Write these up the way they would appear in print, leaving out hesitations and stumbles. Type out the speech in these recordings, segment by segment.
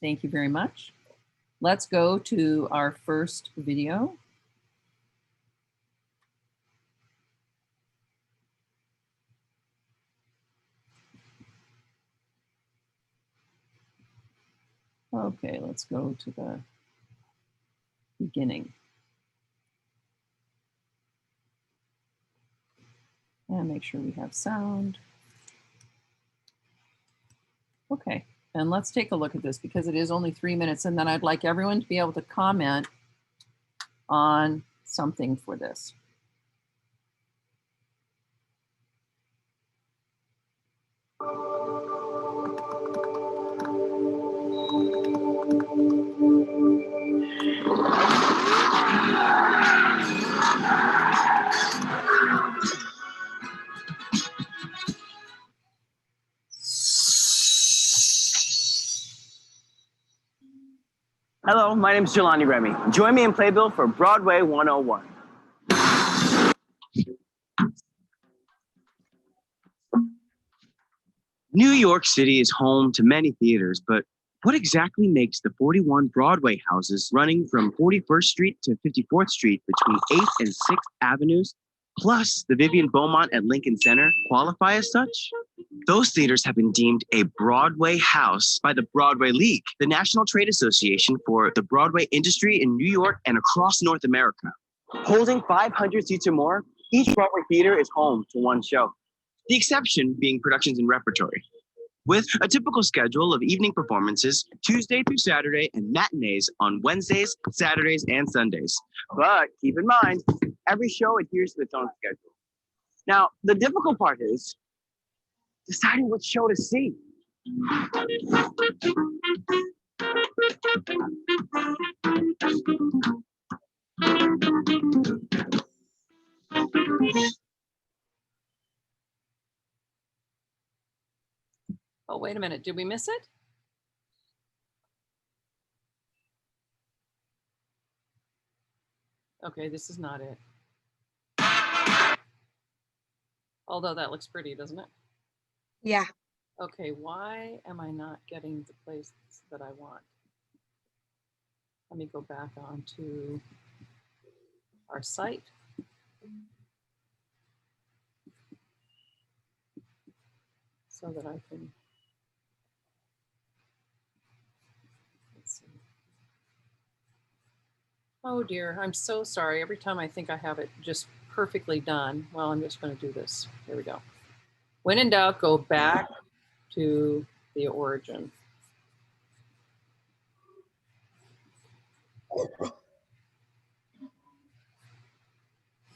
Thank you very much. Let's go to our first video. Okay, let's go to the beginning. And make sure we have sound. Okay, and let's take a look at this because it is only 3 minutes, and then I'd like everyone to be able to comment on something for this. Hello, my name is Jelani Remy. Join me in Playbill for Broadway 101. New York City is home to many theaters, but what exactly makes the 41 Broadway houses running from 41st Street to 54th Street between 8th and 6th Avenues, plus the Vivian Beaumont at Lincoln Center, qualify as such? Those theaters have been deemed a Broadway house by the Broadway League, the National Trade Association for the Broadway industry in New York and across North America. Holding 500 seats or more, each Broadway theater is home to one show. The exception being productions in repertory, with a typical schedule of evening performances Tuesday through Saturday and matinees on Wednesdays, Saturdays, and Sundays. But keep in mind, every show adheres to its own schedule. Now, the difficult part is deciding what show to see. Oh, wait a minute, did we miss it? Okay, this is not it. Although that looks pretty, doesn't it? Yeah. Okay, why am I not getting the place that I want? Let me go back onto our site. So that I can, let's see. Oh dear, I'm so sorry. Every time I think I have it just perfectly done, well, I'm just going to do this. Here we go. When in doubt, go back to the origin.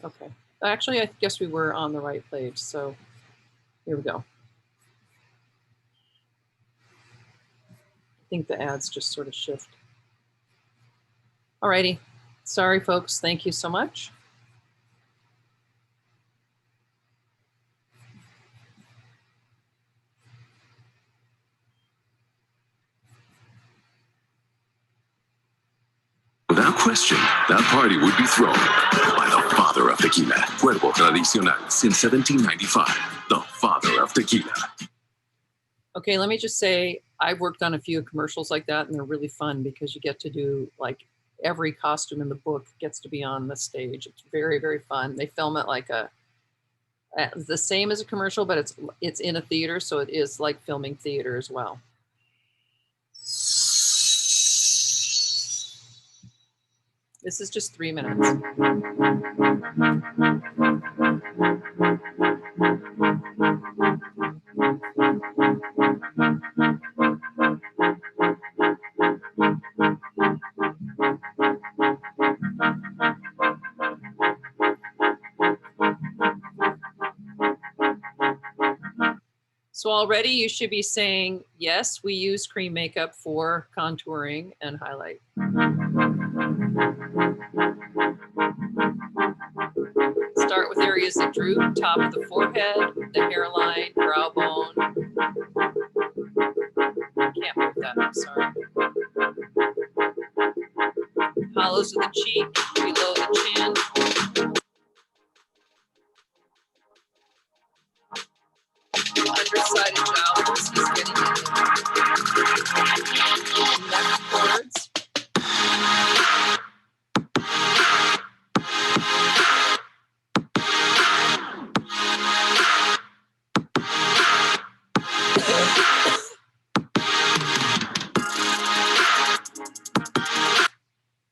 Okay. Actually, I guess we were on the right page. So here we go. I think the ads just sort of shift. All righty. Sorry, folks. Thank you so much. Without question, that party would be thrown by the father of tequila. Cuervo Tradicional since 1795. The father of tequila. Okay, let me just say, I've worked on a few commercials like that, and they're really fun because you get to do, like, every costume in the book gets to be on the stage. It's very, very fun. They film it like the same as a commercial, but it's in a theater, so it is like filming theater as well. This is just 3 minutes. So already you should be saying, yes, we use cream makeup for contouring and highlight. Start with areas that droop, top of the forehead, the hairline, brow bone. Can't move that, I'm sorry. Hollows of the cheek, below the chin. Underside of jowl, this is getting in. Neck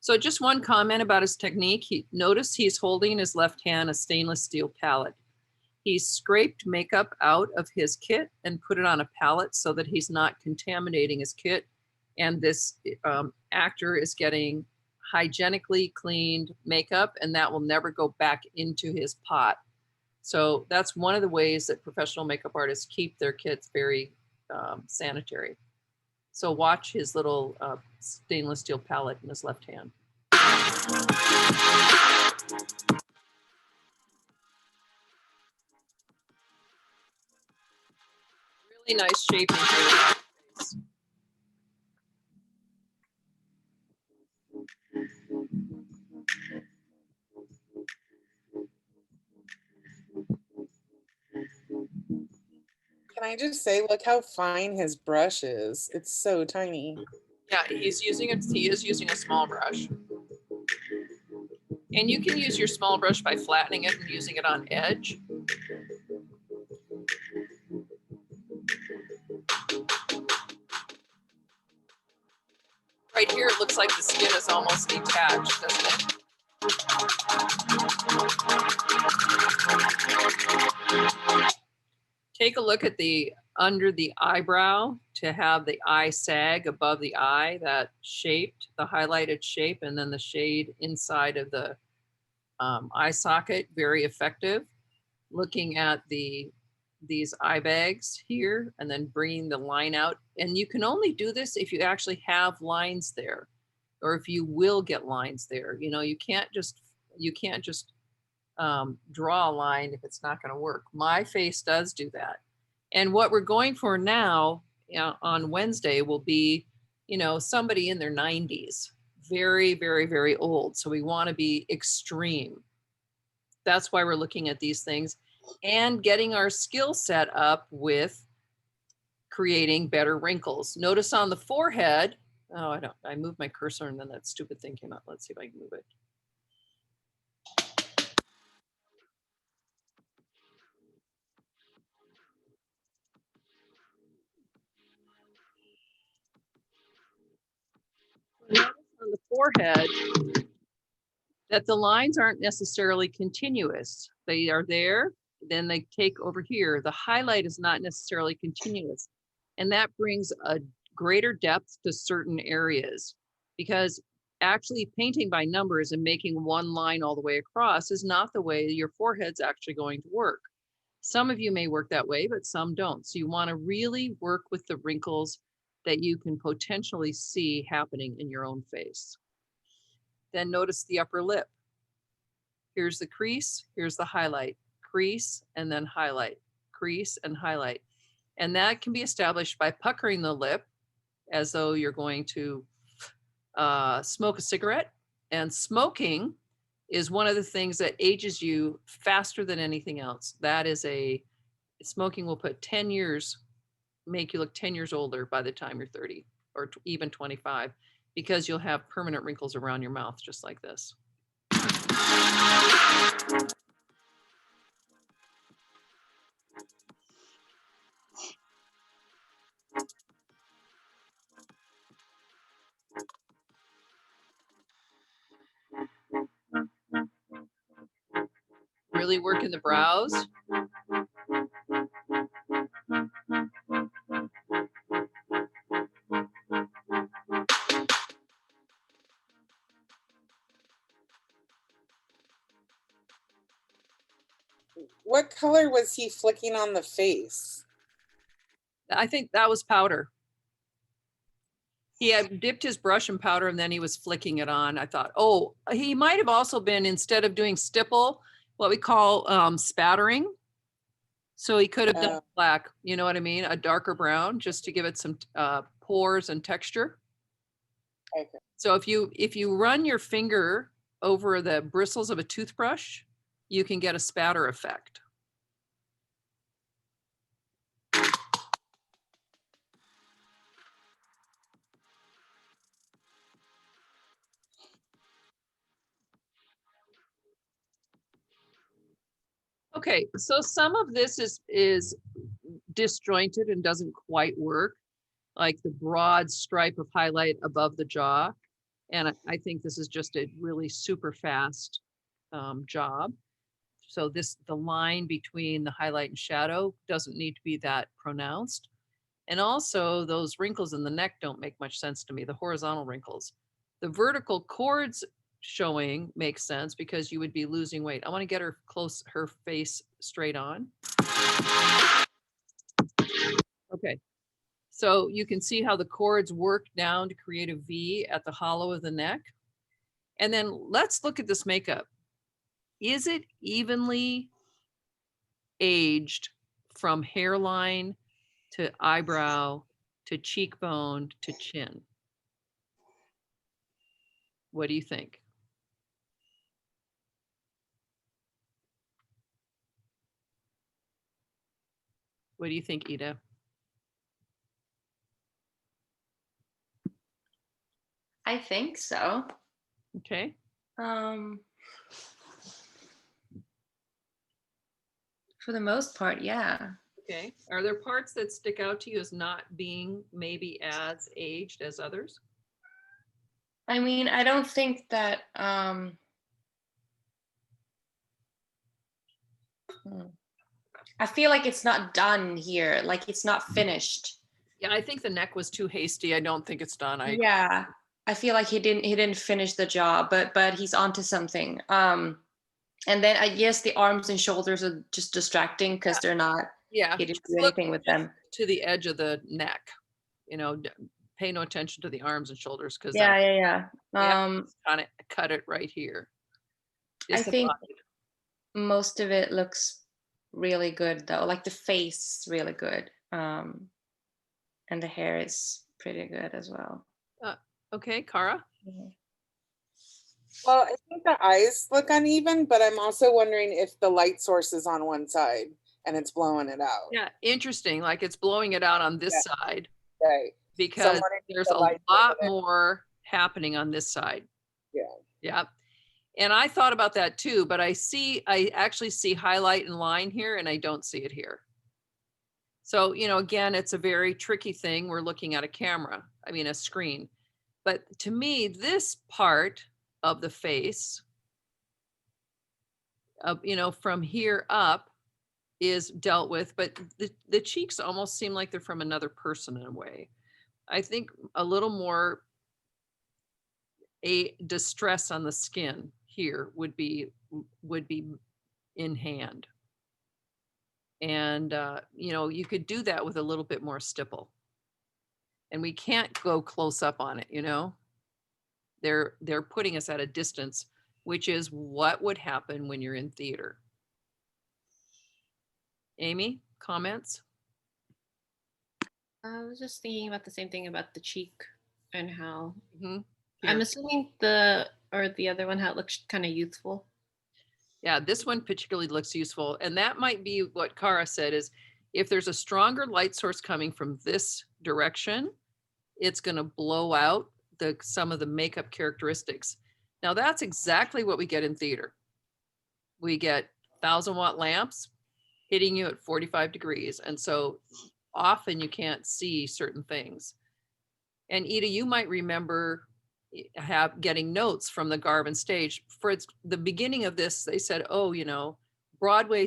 So just one comment about his technique. Notice he's holding in his left hand a stainless steel palette. He scraped makeup out of his kit and put it on a palette so that he's not contaminating his kit. And this actor is getting hygienically cleaned makeup, and that will never go back into his pot. So that's one of the ways that professional makeup artists keep their kits very sanitary. So watch his little stainless steel palette in his left hand. Really nice shaping here. Can I just say, look how fine his brush is. It's so tiny. Yeah, he is using a small brush. And you can use your small brush by flattening it and using it on edge. Right here, it looks like the skin is almost detached, doesn't it? Take a look at the under the eyebrow to have the eye sag above the eye, that shaped, the highlighted shape, and then the shade inside of the eye socket, very effective. Looking at these eye bags here and then bringing the line out. And you can only do this if you actually have lines there, or if you will get lines there. You know, you can't just draw a line if it's not going to work. My face does do that. And what we're going for now on Wednesday will be, you know, somebody in their 90s, very, very, very old. So we want to be extreme. That's why we're looking at these things and getting our skill set up with creating better wrinkles. Notice on the forehead, oh, I moved my cursor and then that stupid thing came up. Let's see if I can move it. Notice on the forehead that the lines aren't necessarily continuous. They are there, then they take over here. The highlight is not necessarily continuous. And that brings a greater depth to certain areas, because actually painting by numbers and making one line all the way across is not the way your forehead's actually going to work. Some of you may work that way, but some don't. So you want to really work with the wrinkles that you can potentially see happening in your own face. Then notice the upper lip. Here's the crease, here's the highlight, crease, and then highlight, crease and highlight. And that can be established by puckering the lip as though you're going to smoke a cigarette. And smoking is one of the things that ages you faster than anything else. That is smoking will put 10 years, make you look 10 years older by the time you're 30 or even 25, because you'll have permanent wrinkles around your mouth just like this. Really working the brows. What color was he flicking on the face? I think that was powder. He had dipped his brush in powder and then he was flicking it on. I thought, oh, he might have also been, instead of doing stipple, what we call spattering. So he could have done black, you know what I mean? A darker brown, just to give it some pores and texture. Okay. So if you run your finger over the bristles of a toothbrush, you can get a spatter effect. Okay, so some of this is disjointed and doesn't quite work, like the broad stripe of highlight above the jaw. And I think this is just a really super fast job. So the line between the highlight and shadow doesn't need to be that pronounced. And also those wrinkles in the neck don't make much sense to me, the horizontal wrinkles. The vertical chords showing makes sense because you would be losing weight. I want to get her face straight on. Okay. So you can see how the chords work down to create a V at the hollow of the neck. And then let's look at this makeup. Is it evenly aged from hairline to eyebrow to cheekbone to chin? What do you think? What do you think, Ida? I think so. Okay. For the most part, yeah. Okay. Are there parts that stick out to you as not being maybe as aged as others? I mean, I don't think that I feel like it's not done here, like it's not finished. Yeah, I think the neck was too hasty. I don't think it's done. Yeah, I feel like he didn't finish the job, but he's onto something. And then I guess the arms and shoulders are just distracting because they're not. Yeah, He didn't just do look anything with them. to the edge of the neck. You know, pay no attention to the arms and shoulders because Yeah. kind of cut it right here. I think most of it looks really good though. Like the face is really good. And the hair is pretty good as well. Okay, Cara. Well, I think the eyes look uneven, but I'm also wondering if the light source is on one side and it's blowing it out. Yeah, interesting. Like it's blowing it out on this side. Right. Because there's a lot more happening on this side. Yeah. Yeah. And I thought about that too, but I actually see highlight and line here and I don't see it here. So, you know, again, it's a very tricky thing. We're looking at a screen. But to me, this part of the face, from here up is dealt with, but the cheeks almost seem like they're from another person in a way. I think a little more a distress on the skin here would be in hand. And, you could do that with a little bit more stipple. And we can't go close up on it, They're putting us at a distance, which is what would happen when you're in theater. Amy, comments? I was just thinking about the same thing about the cheek and how I'm assuming the other one, how it looks kind of youthful. Yeah, this one particularly looks useful. And that might be what Cara said is if there's a stronger light source coming from this direction, it's going to blow out some of the makeup characteristics. Now that's exactly what we get in theater. We get 1,000-watt lamps hitting you at 45 degrees. And so often you can't see certain things. And Ida, you might remember getting notes from the Garvin stage. For the beginning of this, they said, Broadway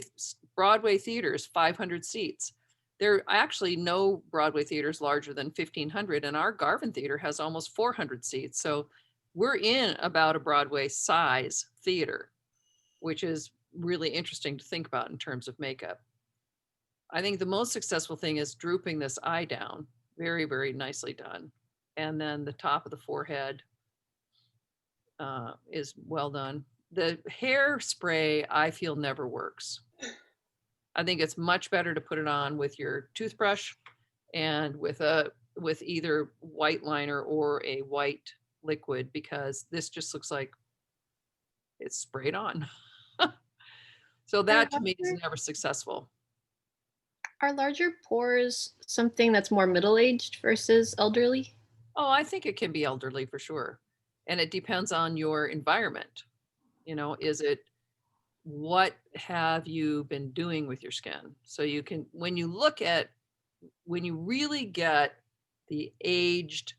theaters, 500 seats. There are actually no Broadway theaters larger than 1,500, and our Garvin theater has almost 400 seats. So we're in about a Broadway size theater, which is really interesting to think about in terms of makeup. I think the most successful thing is drooping this eye down. Very, very nicely done. And then the top of the forehead is well done. The hairspray, I feel, never works. I think it's much better to put it on with your toothbrush and with either white liner or a white liquid, because this just looks like it's sprayed on. So that to me is never successful. Are larger pores something that's more middle-aged versus elderly? Oh, I think it can be elderly for sure. And it depends on your environment. What have you been doing with your skin? So you can, when you look at when you really get the aged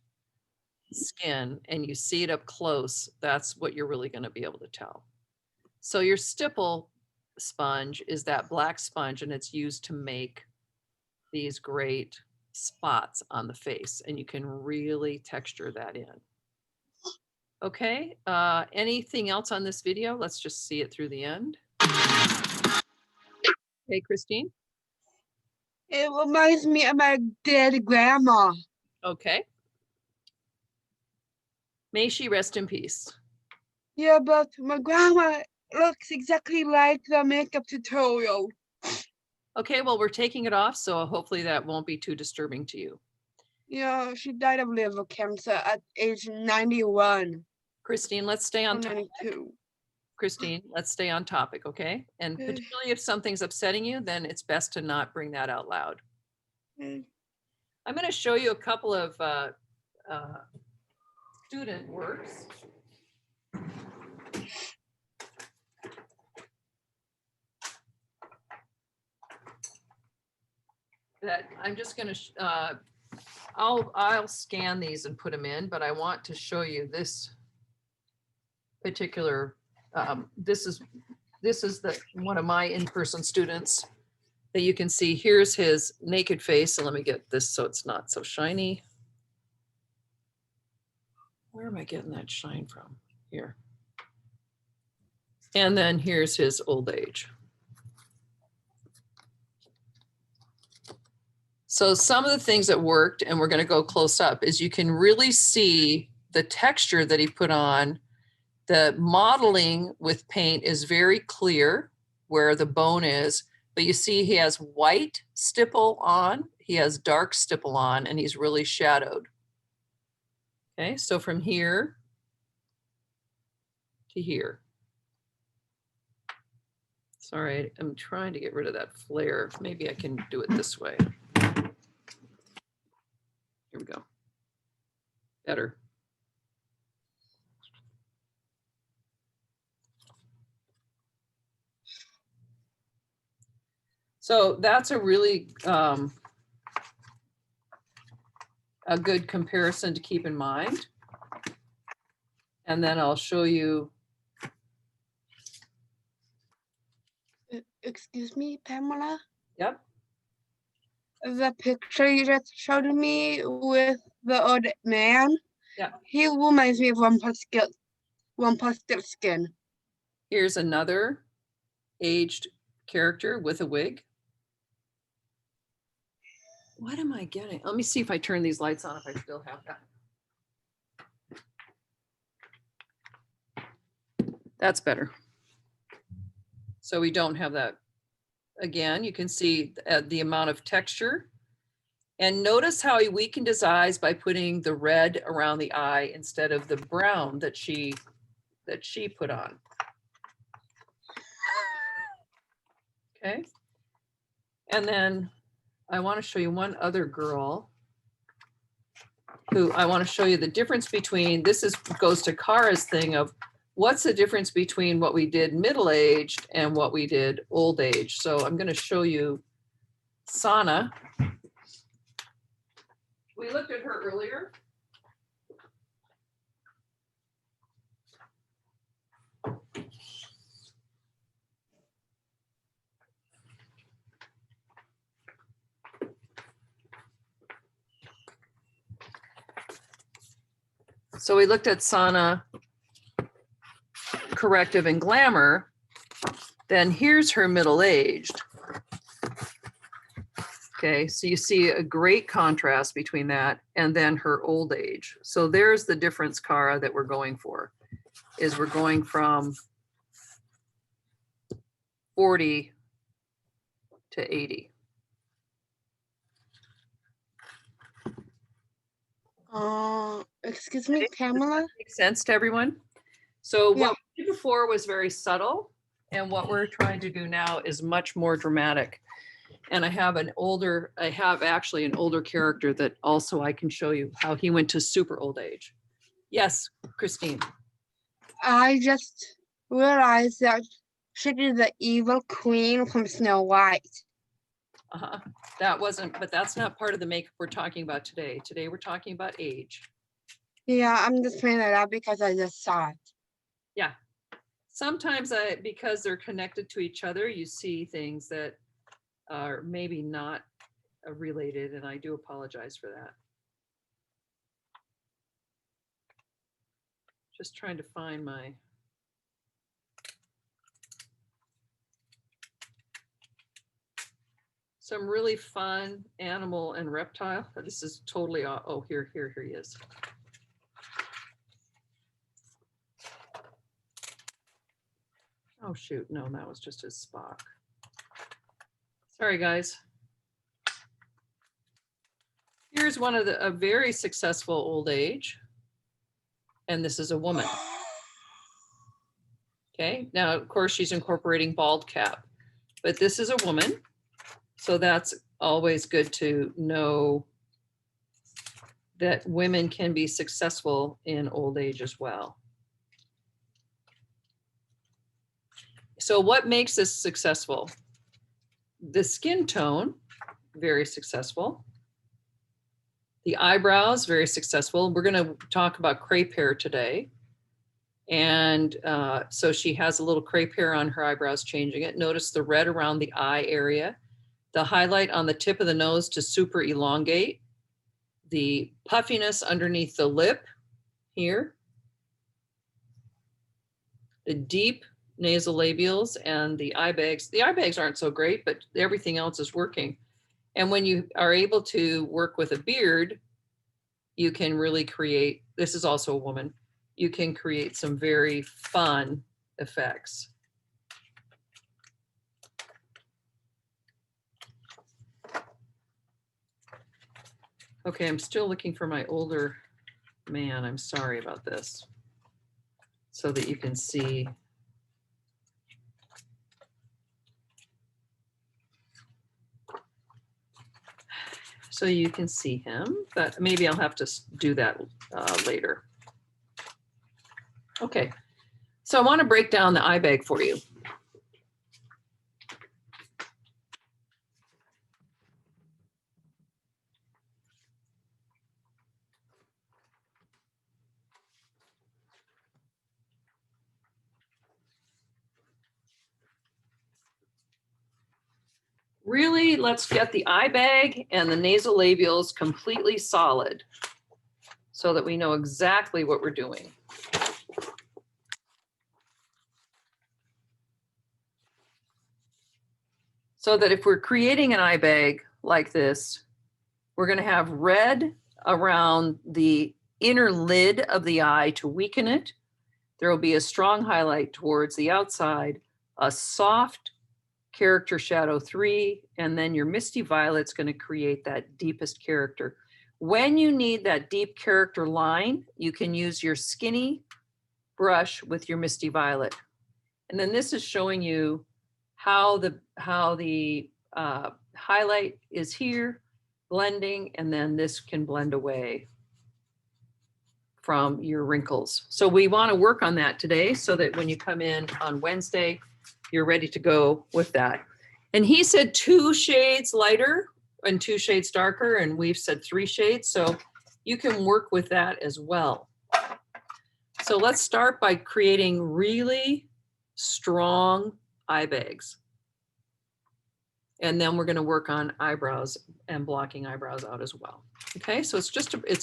skin and you see it up close, that's what you're really going to be able to tell. So your stipple sponge is that black sponge, and it's used to make these great spots on the face, and you can really texture that in. Okay, anything else on this video? Let's just see it through the end. Hey, Christine. It reminds me of my dead grandma. Okay. May she rest in peace. Yeah, but my grandma looks exactly like the makeup tutorial. Okay, well, we're taking it off, so hopefully that won't be too disturbing to you. Yeah, she died of liver cancer at age 91. Christine, let's stay on Or topic. 92. Christine, let's stay on topic, okay? And Okay. particularly if something's upsetting you, then it's best to not bring that out loud. Okay. I'm going to show you a couple of student works. That I'm just going to, I'll scan these and put them in, but I want to show you this particular, this is one of my in-person students that you can see. Here's his naked face. And let me get this so it's not so shiny. Where am I getting that shine from? Here. And then here's his old age. So some of the things that worked, and we're going to go close up, is you can really see the texture that he put on. The modeling with paint is very clear where the bone is, but you see he has white stipple on, he has dark stipple on, and he's really shadowed. Okay, so from here to here. Sorry, I'm trying to get rid of that flare. Maybe I can do it this way. Here we go. Better. So that's a really a good comparison to keep in mind. And then I'll show you. Excuse me, Pamela? Yep. The picture you just showed me with the old man, Yeah. he reminds me of Rumpelstiltskin. Here's another aged character with a wig. What am I getting? Let me see if I turn these lights on, if I still have that. That's better. So we don't have that. Again, you can see the amount of texture. And notice how he weakened his eyes by putting the red around the eye instead of the brown that she put on. Okay. And then I want to show you one other girl who I want to show you the difference between, goes to Kara's thing of what's the difference between what we did middle-aged and what we did old age. So I'm going to show you Sana. We looked at her earlier. So we looked at Sana, Corrective, and Glamour. Then here's her middle-aged. Okay, so you see a great contrast between that and then her old age. So there's the difference, Cara, that we're going for, is we're going from 40 to 80. Excuse me, Pamela? Makes sense to everyone? So Yeah. what we did before was very subtle, and what we're trying to do now is much more dramatic. And I have actually an older character that also I can show you how he went to super old age. Yes, Christine. I just realized that she is the evil queen from Snow White. That wasn't, but that's not part of the makeup we're talking about today. Today we're talking about age. Yeah, I'm just pointing that out because I just saw it. Yeah. Sometimes because they're connected to each other, you see things that are maybe not related, and I do apologize for that. Just trying to find my. Some really fun animal and reptile. This is totally, oh, here he is. Oh shoot, no, that was just his Spock. Sorry, guys. Here's one of a very successful old age. And this is a woman. Okay, now of course she's incorporating bald cap, but this is a woman. So that's always good to know that women can be successful in old age as well. So what makes this successful? The skin tone, very successful. The eyebrows, very successful. We're going to talk about crepe hair today. And so she has a little crepe hair on her eyebrows, changing it. Notice the red around the eye area. The highlight on the tip of the nose to super elongate. The puffiness underneath the lip here. The deep nasolabials and the eye bags. The eye bags aren't so great, but everything else is working. And when you are able to work with a beard, you can really create, this is also a woman, you can create some very fun effects. Okay, I'm still looking for my older man. I'm sorry about this. So that you can see. So you can see him, but maybe I'll have to do that later. Okay, so I want to break down the eye bag for you. Really, let's get the eye bag and the nasolabials completely solid so that we know exactly what we're doing. So that if we're creating an eye bag like this, we're going to have red around the inner lid of the eye to weaken it. There will be a strong highlight towards the outside, a soft character shadow 3, and then your misty violet's going to create that deepest character. When you need that deep character line, you can use your skinny brush with your misty violet. And then this is showing you how the highlight is here, blending, and then this can blend away from your wrinkles. So we want to work on that today so that when you come in on Wednesday, you're ready to go with that. And he said 2 shades lighter and 2 shades darker, and we've said 3 shades. So you can work with that as well. So let's start by creating really strong eye bags. And then we're going to work on eyebrows and blocking eyebrows out as well. Okay, so it's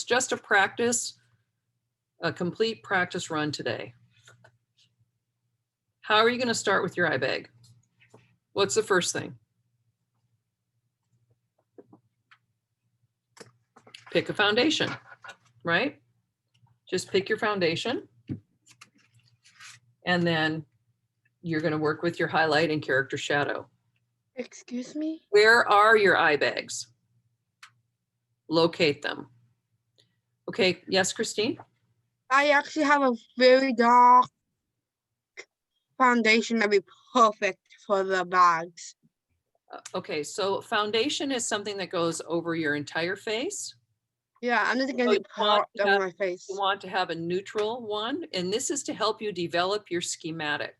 just a practice, a complete practice run today. How are you going to start with your eye bag? What's the first thing? Pick a foundation, right? Just pick your foundation. And then you're going to work with your highlight and character shadow. Excuse me? Where are your eye bags? Locate them. Okay, yes, Christine? I actually have a very dark foundation that'd be perfect for the bags. Okay, so foundation is something that goes over your entire face. Yeah, I'm just gonna do part of my face. You want to have a neutral one, and this is to help you develop your schematic.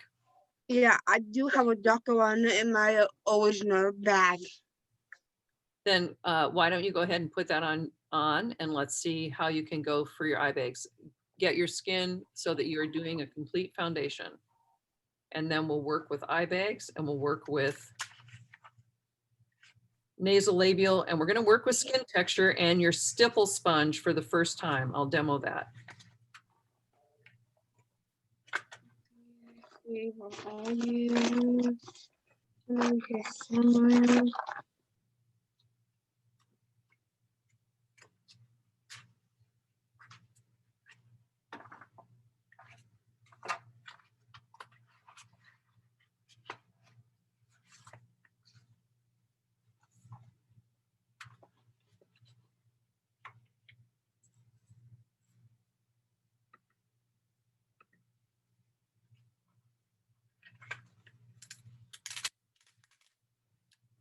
Yeah, I do have a darker one in my original bag. Then why don't you go ahead and put that on and let's see how you can go for your eye bags. Get your skin so that you're doing a complete foundation. And then we'll work with eye bags and we'll work with nasolabial, and we're going to work with skin texture and your stipple sponge for the first time. I'll demo that. We will all use. Okay, somewhere.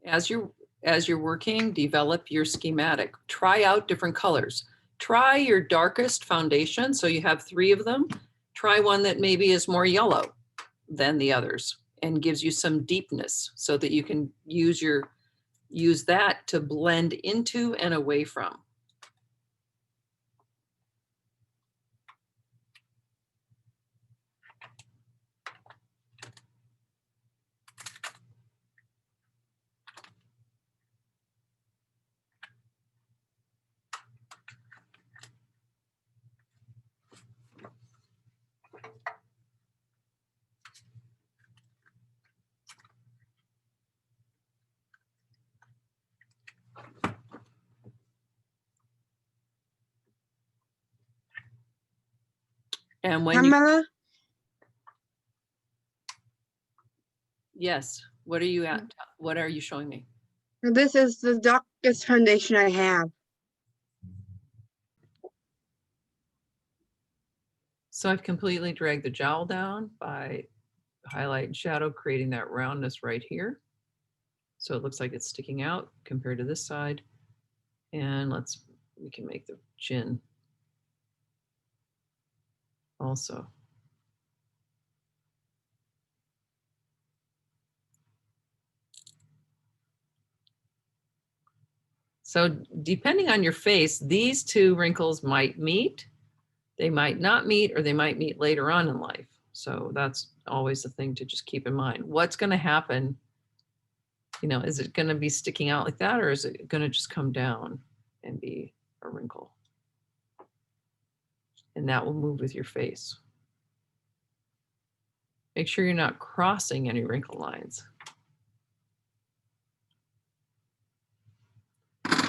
As you're working, develop your schematic. Try out different colors. Try your darkest foundation. So you have 3 of them. Try one that maybe is more yellow than the others and gives you some deepness so that you can use that to blend into and away from. And when Pamela, yes, what are you at? What are you showing me? this is the darkest foundation I have. So I've completely dragged the jowl down by highlight and shadow, creating that roundness right here. So it looks like it's sticking out compared to this side. And we can make the chin also. So depending on your face, these 2 wrinkles might meet, they might not meet, or they might meet later on in life. So that's always the thing to just keep in mind. What's going to happen? You know, is it going to be sticking out like that, or is it going to just come down and be a wrinkle? And that will move with your face. Make sure you're not crossing any wrinkle lines,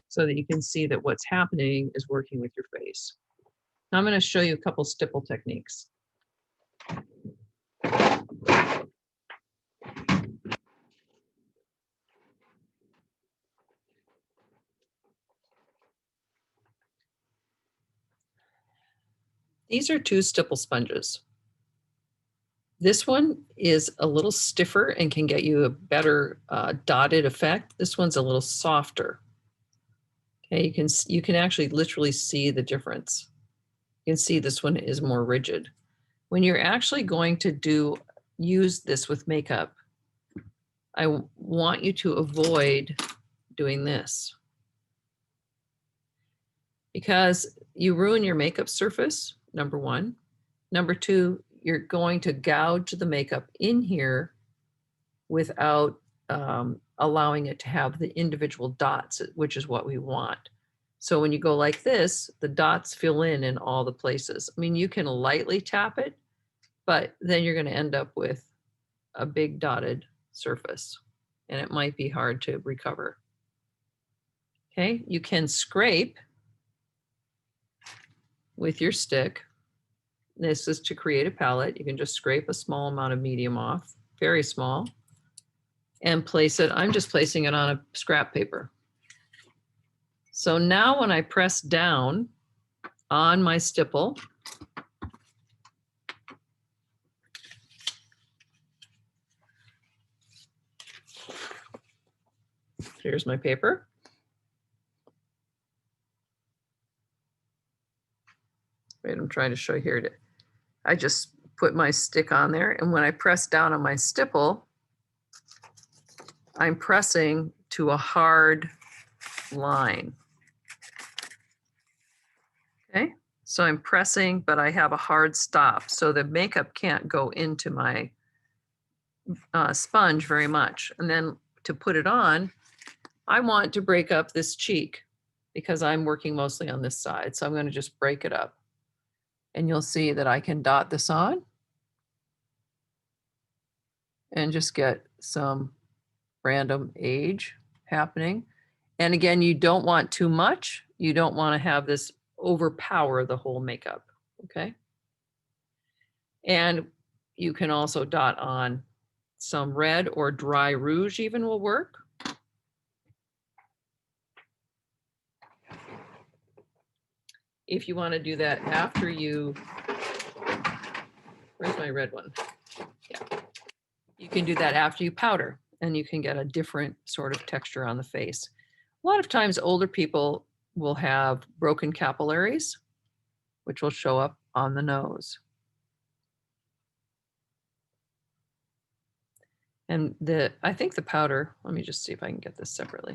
so that you can see that what's happening is working with your face. Now I'm going to show you a couple stipple techniques. These are 2 stipple sponges. This one is a little stiffer and can get you a better dotted effect. This one's a little softer. Okay, you can actually literally see the difference. You can see this one is more rigid. When you're actually going to use this with makeup, I want you to avoid doing this, because you ruin your makeup surface, number 1. Number 2, you're going to gouge the makeup in here without allowing it to have the individual dots, which is what we want. So when you go like this, the dots fill in all the places. I mean, you can lightly tap it, but then you're going to end up with a big dotted surface, and it might be hard to recover. Okay, you can scrape with your stick. This is to create a palette. You can just scrape a small amount of medium off, very small, and place it. I'm just placing it on a scrap paper. So now when I press down on my stipple, here's my paper. Wait, I'm trying to show here. I just put my stick on there, and when I press down on my stipple, I'm pressing to a hard line. Okay, so I'm pressing, but I have a hard stop. So the makeup can't go into my sponge very much. And then to put it on, I want to break up this cheek because I'm working mostly on this side. So I'm going to just break it up. And you'll see that I can dot this on and just get some random age happening. And again, you don't want too much. You don't want to have this overpower the whole makeup, okay? And you can also dot on some red or dry rouge even will work. If you want to do that after you, where's my red one? Yeah. You can do that after you powder and you can get a different sort of texture on the face. A lot of times older people will have broken capillaries, which will show up on the nose. And I think the powder, let me just see if I can get this separately.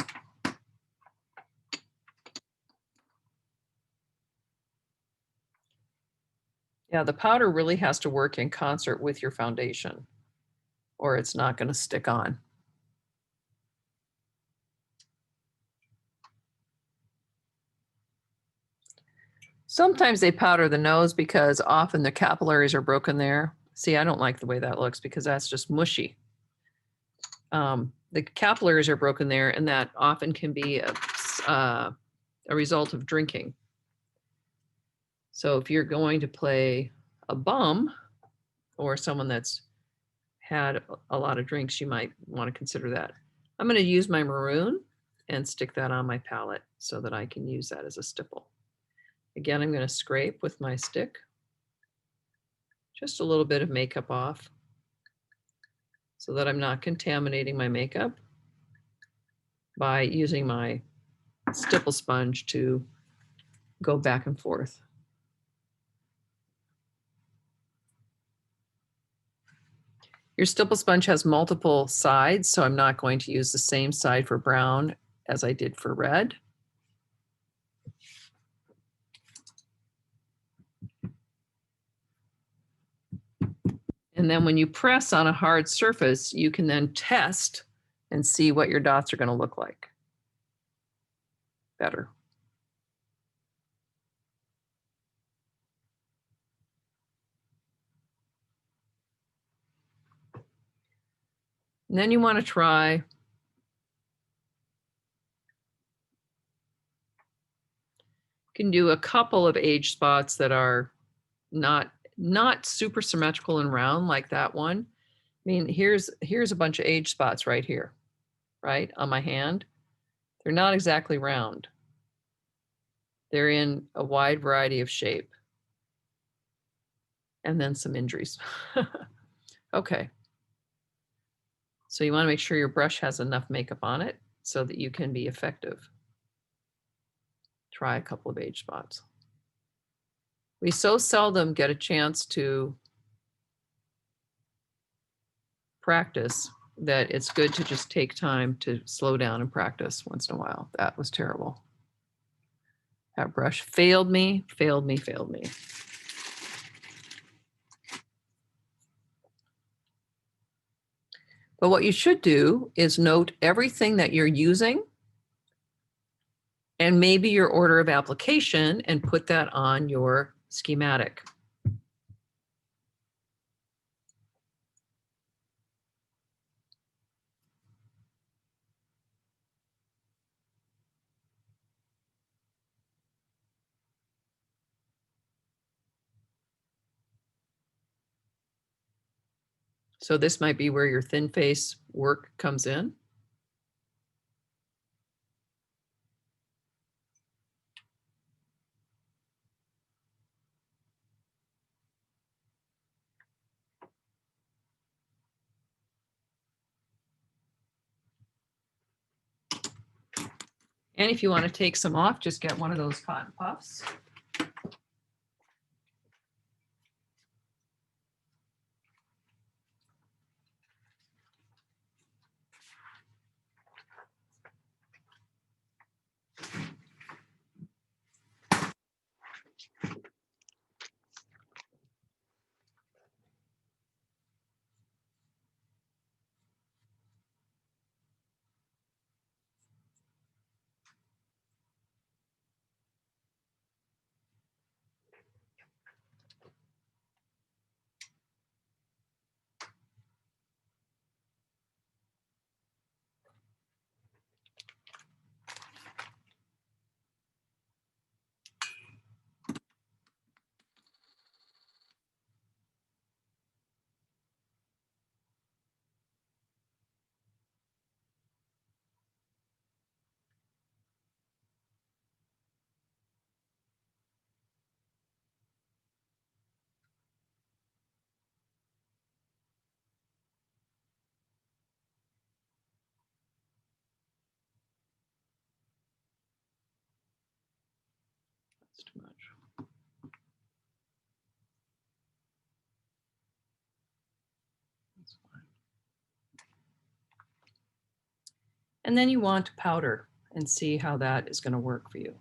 Yeah, the powder really has to work in concert with your foundation or it's not going to stick on. Sometimes they powder the nose because often the capillaries are broken there. See, I don't like the way that looks because that's just mushy. The capillaries are broken there and that often can be a result of drinking. So if you're going to play a bum or someone that's had a lot of drinks, you might want to consider that. I'm going to use my maroon and stick that on my palette so that I can use that as a stipple. Again, I'm going to scrape with my stick just a little bit of makeup off so that I'm not contaminating my makeup by using my stipple sponge to go back and forth. Your stipple sponge has multiple sides, so I'm not going to use the same side for brown as I did for red. And then when you press on a hard surface, you can then test and see what your dots are going to look like better. And then you want to try you can do a couple of age spots that are not super symmetrical and round like that one. I mean, here's a bunch of age spots right here, right on my hand. They're not exactly round. They're in a wide variety of shape. And then some injuries. Okay. So you want to make sure your brush has enough makeup on it so that you can be effective. Try a couple of age spots. We so seldom get a chance to practice that it's good to just take time to slow down and practice once in a while. That was terrible. That brush failed me, failed me, failed me. But what you should do is note everything that you're using and maybe your order of application and put that on your schematic. So this might be where your thin face work comes in. And if you want to take some off, just get one of those cotton puffs. That's too much. That's fine. And then you want to powder and see how that is going to work for you.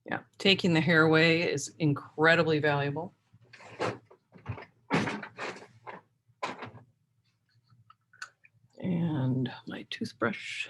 Yeah, taking the hair away is incredibly valuable. And my toothbrush.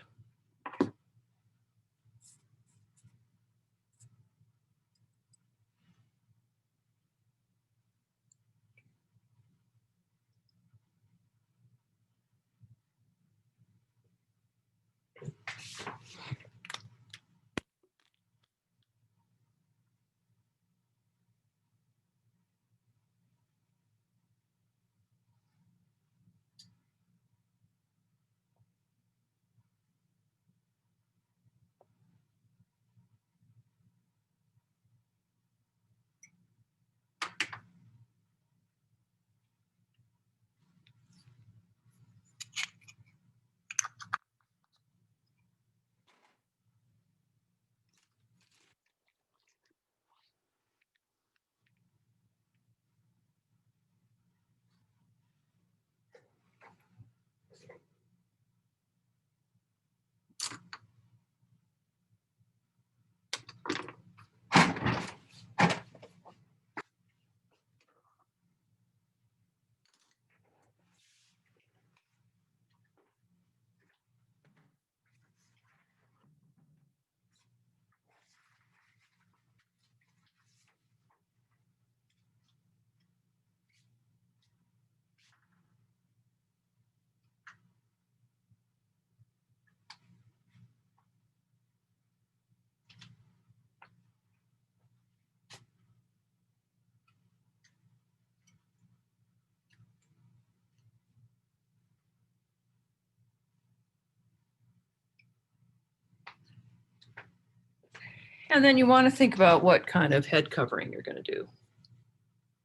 And then you want to think about what kind of head covering you're going to do.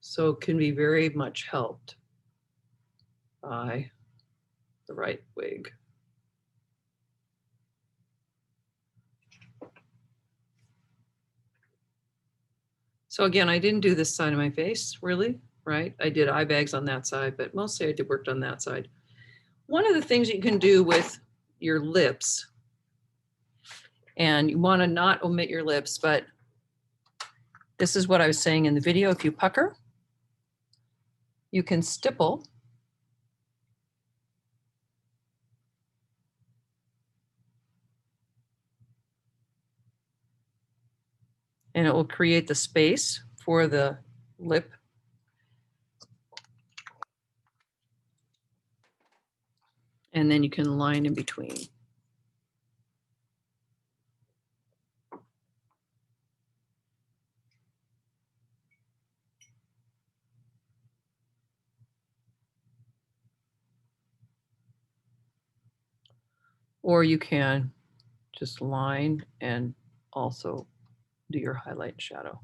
So it can be very much helped by the right wig. So again, I didn't do this side of my face really, right? I did eye bags on that side, but mostly I did worked on that side. One of the things you can do with your lips, and you want to not omit your lips, but this is what I was saying in the video. If you pucker, you can stipple. And it will create the space for the lip. And then you can line in between. or you can just line and also do your highlight and shadow.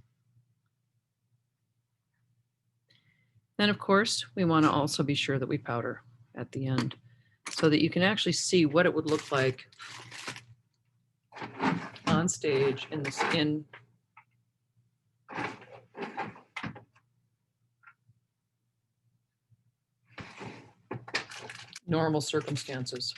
And of course, we want to also be sure that we powder at the end so that you can actually see what it would look like on stage in the skin. Normal circumstances.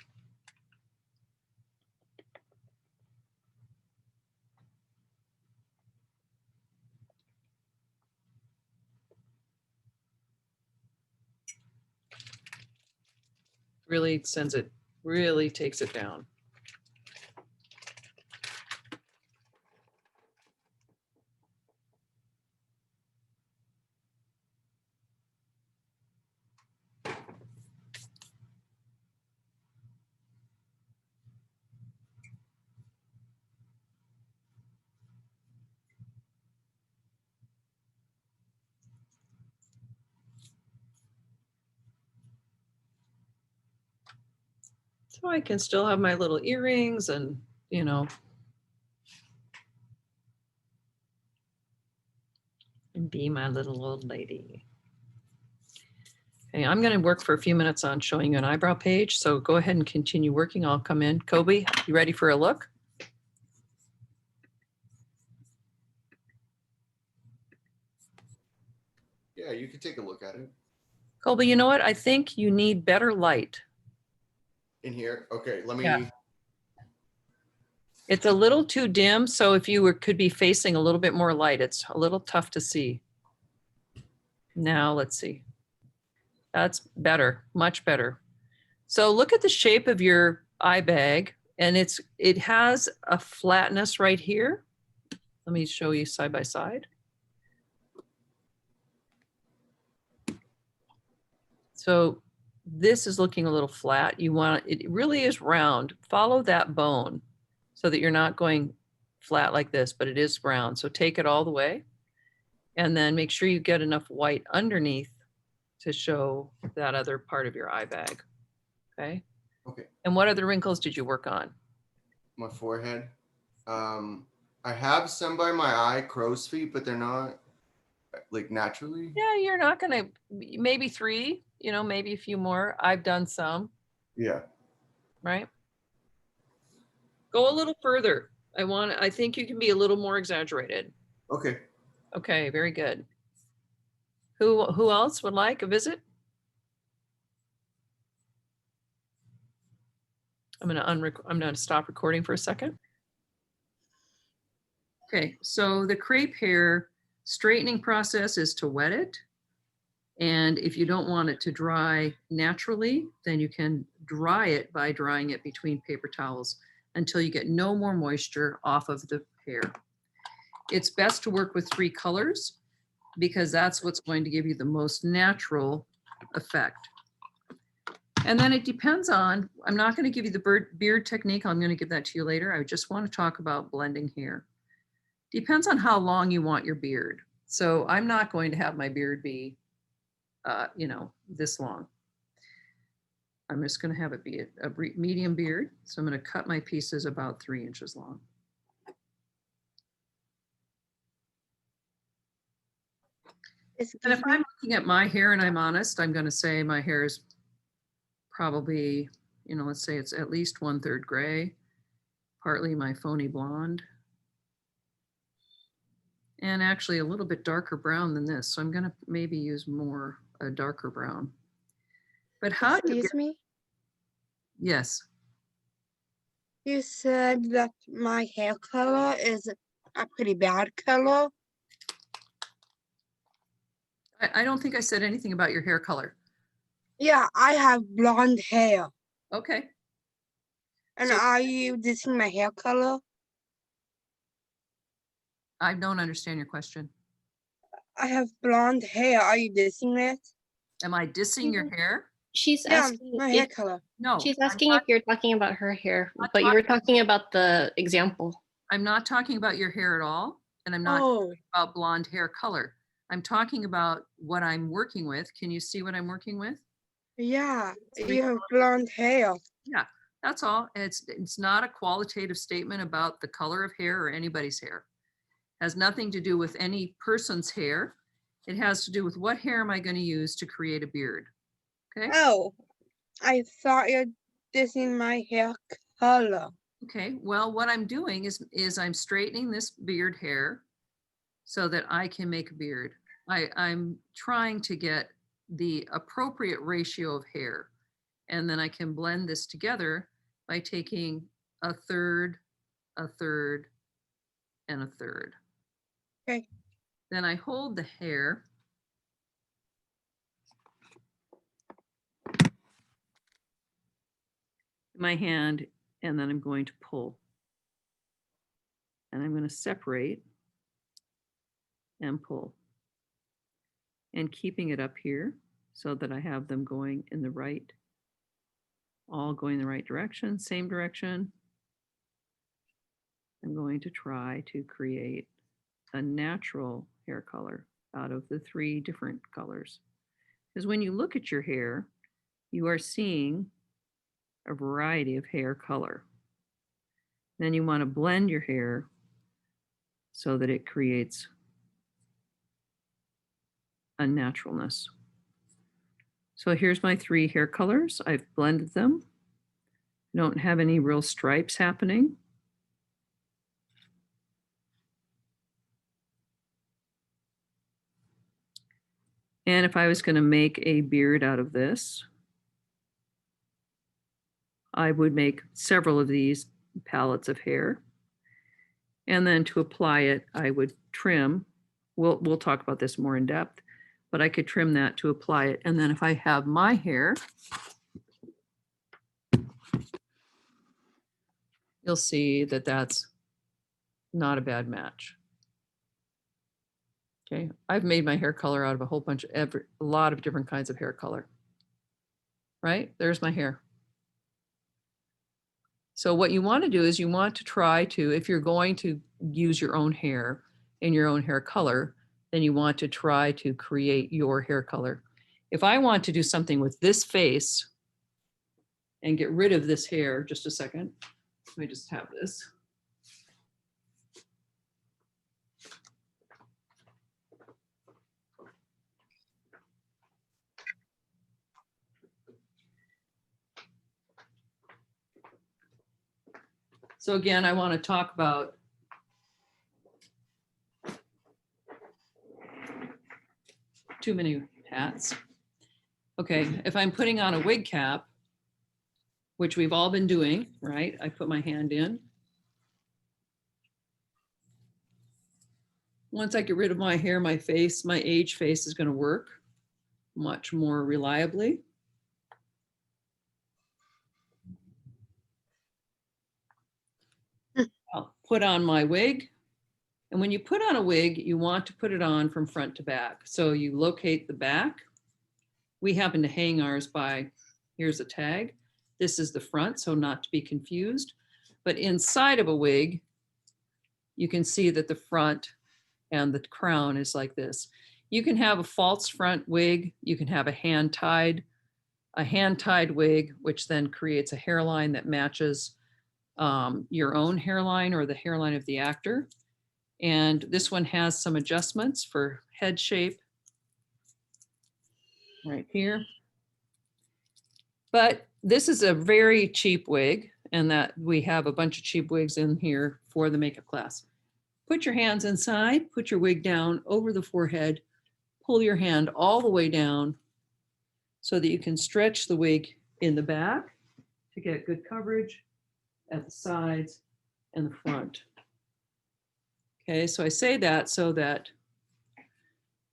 Really sends it, really takes it down. So I can still have my little earrings and, you know, and be my little old lady. Okay, I'm going to work for a few minutes on showing you an eyebrow page. So go ahead and continue working. I'll come in. Kobe, you ready for a look? Yeah, you could take a look at it. Kobe, you know what? I think you need better light. In here? Okay, let me. Yeah. It's a little too dim, so if you could be facing a little bit more light, it's a little tough to see. Now, let's see. That's better, much better. So look at the shape of your eye bag, and it has a flatness right here. Let me show you side by side. So this is looking a little flat. You want, it really is round. Follow that bone so that you're not going flat like this, but it is round. So take it all the way and then make sure you get enough white underneath to show that other part of your eye bag. Okay. Okay. And what other wrinkles did you work on? My forehead. I have some by my eye, crow's feet, but they're not like naturally. Yeah, you're not gonna, maybe 3, you know, maybe a few more. I've done some. Yeah. Right? Go a little further. I think you can be a little more exaggerated. Okay. Okay, very good. Who else would like a visit? I'm gonna stop recording for a second. Okay, so the crepe hair straightening process is to wet it. And if you don't want it to dry naturally, then you can dry it by drying it between paper towels until you get no more moisture off of the hair. It's best to work with 3 colors because that's what's going to give you the most natural effect. And then it depends on, I'm not going to give you the beard technique. I'm going to give that to you later. I just want to talk about blending hair. Depends on how long you want your beard. So I'm not going to have my beard be, you know, this long. I'm just going to have it be a medium beard. So I'm going to cut my pieces about 3 inches long. And if I'm looking at my hair and I'm honest, I'm going to say my hair is probably, you know, let's say it's at least 1/3 gray, partly my phony blonde, and actually a little bit darker brown than this. So I'm going to maybe use more a darker brown. But how do you Excuse me? Yes. You said that my hair color is a pretty bad color. I don't think I said anything about your hair color. Yeah, I have blonde hair. Okay. And So- are you dissing my hair color? I don't understand your question. I have blonde hair. Are you dissing it? Am I dissing your hair? She's Yeah, asking my hair if color. No. she's I'm asking not- if you're talking about her hair, not but you were talking about the example. I'm not talking about your hair at all. And I'm not Oh, talking about blonde hair color. I'm talking about what I'm working with. Can you see what I'm working with? yeah, Three you have blonde hair. Yeah. That's all. It's not a qualitative statement about the color of hair or anybody's hair. Has nothing to do with any person's hair. It has to do with what hair am I going to use to create a beard. Okay. Oh, I thought you're dissing my hair color. Okay. Well, what I'm doing is I'm straightening this beard hair so that I can make a beard. I'm trying to get the appropriate ratio of hair. And then I can blend this together by taking a third, a third, and a third. Okay. Then I hold the hair in my hand, and then I'm going to pull. And I'm going to separate and pull. And keeping it up here so that I have them going in the right, all going the right direction, same direction. I'm going to try to create a natural hair color out of the 3 different colors. Because when you look at your hair, you are seeing a variety of hair color. Then you want to blend your hair so that it creates a naturalness. So here's my 3 hair colors. I've blended them. Don't have any real stripes happening. And if I was going to make a beard out of this, I would make several of these pallets of hair. And then to apply it, I would trim. We'll talk about this more in depth, but I could trim that to apply it. And then if I have my hair, you'll see that that's not a bad match. Okay, I've made my hair color out of a whole bunch of a lot of different kinds of hair color. Right, there's my hair. So what you want to do is you want to try to, if you're going to use your own hair in your own hair color, then you want to try to create your hair color. If I want to do something with this face and get rid of this hair, just a second, let me just have this. So again, I want to talk about too many hats. Okay, if I'm putting on a wig cap, which we've all been doing, right? I put my hand in. Once I get rid of my hair, my face, my age face is going to work much more reliably. I'll put on my wig. And when you put on a wig, you want to put it on from front to back. So you locate the back. We happen to hang ours by, here's a tag. This is the front, so not to be confused. But inside of a wig, you can see that the front and the crown is like this. You can have a false front wig. You can have a hand-tied wig, which then creates a hairline that matches your own hairline or the hairline of the actor. And this one has some adjustments for head shape right here. But this is a very cheap wig, and that we have a bunch of cheap wigs in here for the makeup class. Put your hands inside, put your wig down over the forehead, pull your hand all the way down so that you can stretch the wig in the back to get good coverage at the sides and the front. Okay, so I say that so that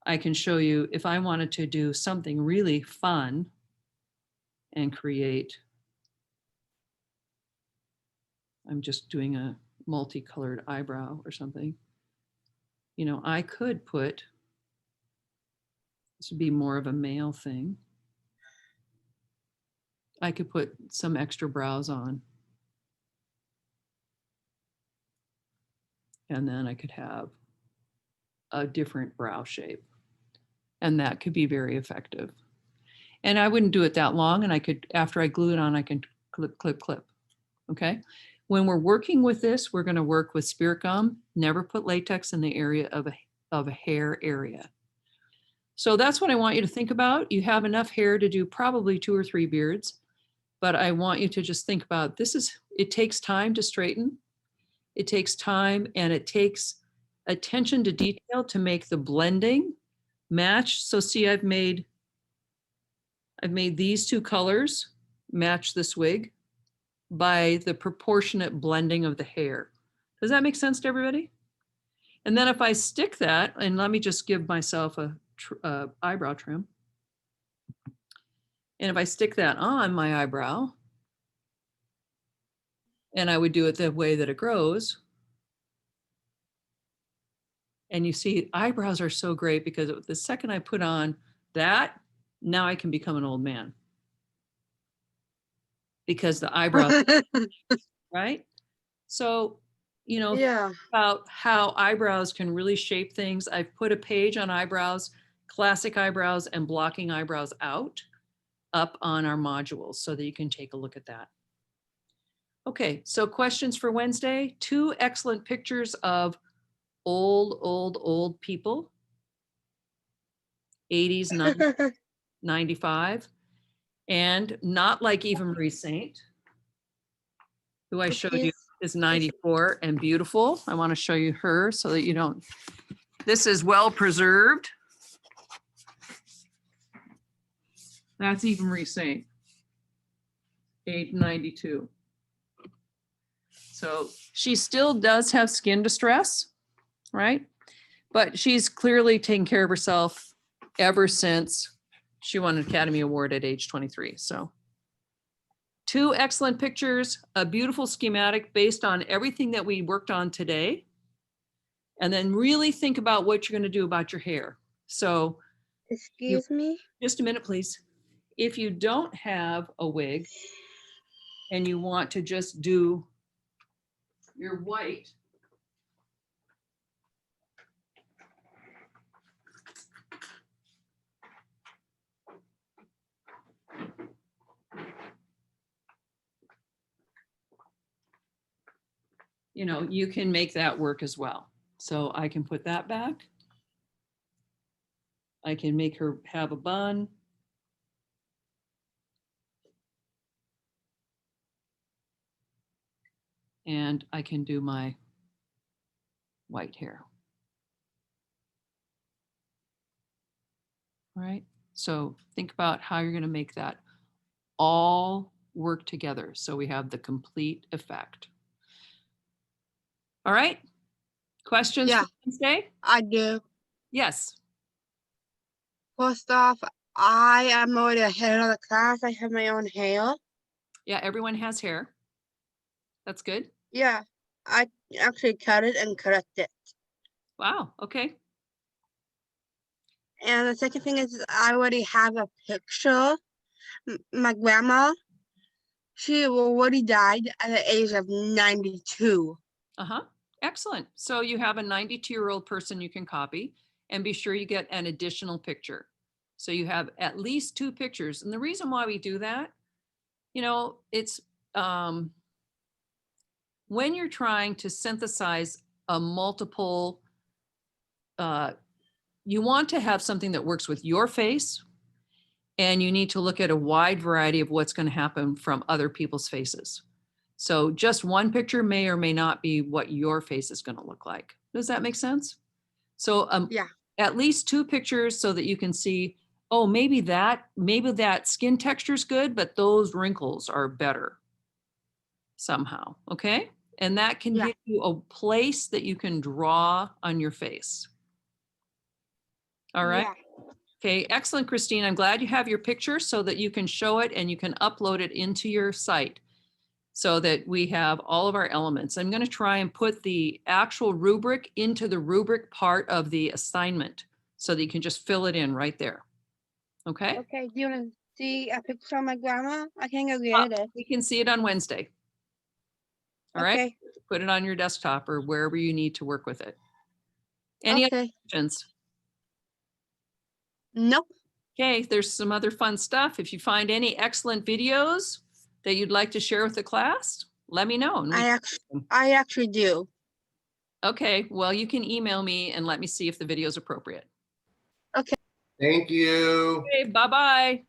I can show you if I wanted to do something really fun and create, I'm just doing a multicolored eyebrow or something. You know, I could put, this would be more of a male thing. I could put some extra brows on. And then I could have a different brow shape. And that could be very effective. And I wouldn't do it that long. And I could, after I glue it on, I can clip, clip, clip. Okay. When we're working with this, we're going to work with spirit gum. Never put latex in the area of a hair area. So that's what I want you to think about. You have enough hair to do probably 2 or 3 beards, but I want you to just think about it takes time to straighten. It takes time and it takes attention to detail to make the blending match. So see, I've made these 2 colors match this wig by the proportionate blending of the hair. Does that make sense to everybody? And then if I stick that, and let me just give myself a eyebrow trim. And if I stick that on my eyebrow, and I would do it the way that it grows, and you see eyebrows are so great because the second I put on that, now I can become an old man. Because the eyebrows, right? So, Yeah. about how eyebrows can really shape things. I've put a page on eyebrows, classic eyebrows and blocking eyebrows out up on our modules so that you can take a look at that. Okay, so questions for Wednesday. 2 excellent pictures of old people, 80s, 90s, 95, and not like Eva Marie Saint, who I showed you is 94 and beautiful. I want to show you her so that you don't, this is well preserved. That's Eva Marie Saint, age 92. So she still does have skin distress, right? But she's clearly taken care of herself ever since she won an Academy Award at age 23. So 2 excellent pictures, a beautiful schematic based on everything that we worked on today. And then really think about what you're going to do about your hair. So Excuse me? just a minute, please. If you don't have a wig and you want to just do your white, you can make that work as well. So I can put that back. I can make her have a bun. And I can do my white hair. All right. So think about how you're going to make that all work together so we have the complete effect. All right. Questions Yeah. for Wednesday? I do. Yes. First off, I am already ahead of the class. I have my own hair. Yeah, everyone has hair. That's good. Yeah. I actually cut it and correct it. Wow. Okay. And the second thing is I already have a picture. My grandma, she already died at the age of 92. Uh-huh. Excellent. So you have a 92-year-old person you can copy, and be sure you get an additional picture. So you have at least 2 pictures. And the reason why we do that, it's when you're trying to synthesize a multiple, you want to have something that works with your face, and you need to look at a wide variety of what's going to happen from other people's faces. So just one picture may or may not be what your face is going to look like. Does that make sense? So Yeah. at least 2 pictures so that you can see, oh, maybe that skin texture is good, but those wrinkles are better somehow. Okay. And that can give you a place that you can draw on your face. All right. Yeah. Okay, excellent, Christine. I'm glad you have your picture so that you can show it and you can upload it into your site so that we have all of our elements. I'm going to try and put the actual rubric into the rubric part of the assignment so that you can just fill it in right there. Okay? Okay, do you want to see a picture of my grandma? I can go get it. We can see it on Wednesday. All right? Okay. Put it on your desktop or wherever you need to work with it. Any other questions? Nope. Okay, there's some other fun stuff. If you find any excellent videos that you'd like to share with the class, let me know. And I actually do. okay, well, you can email me and let me see if the video is appropriate. Thank you. Okay, bye-bye.